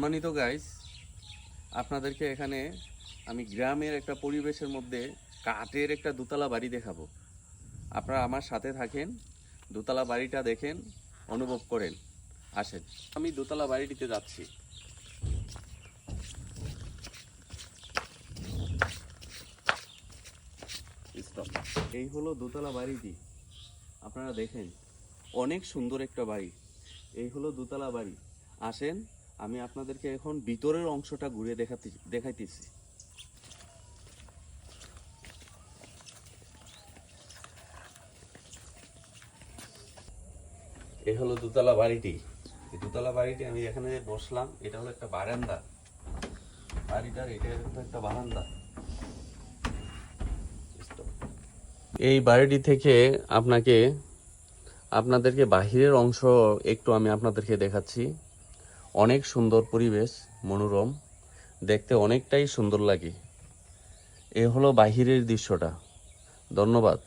সম্মানিত গাইস, আপনাদেরকে এখানে আমি গ্রামের একটা পরিবেশের মধ্যে কাঠের একটা দোতলা বাড়ি দেখাবো। আপনারা আমার সাথে থাকেন, দোতলা বাড়িটা দেখেন, অনুভব করেন। আসেন, আমি দোতলা বাড়িটিতে যাচ্ছি। এই হলো দোতলা বাড়িটি, আপনারা দেখেন, অনেক সুন্দর একটা বাড়ি। এই হলো দোতলা বাড়ি। আসেন, আমি আপনাদেরকে এখন ভিতরের অংশটা ঘুরে দেখাইতেছি। এই হলো দোতলা বাড়িটি। এই দোতলা বাড়িটি আমি এখানে বসলাম, এটা হলো একটা বারান্দা। বাড়িটার এটা একটা বারান্দা। এই বাড়িটি থেকে আপনাদেরকে বাহিরের অংশ একটু আমি আপনাদেরকে দেখাচ্ছি। অনেক সুন্দর পরিবেশ, মনোরম, দেখতে অনেকটাই সুন্দর লাগে। এ হলো বাহিরের দৃশ্যটা। ধন্যবাদ।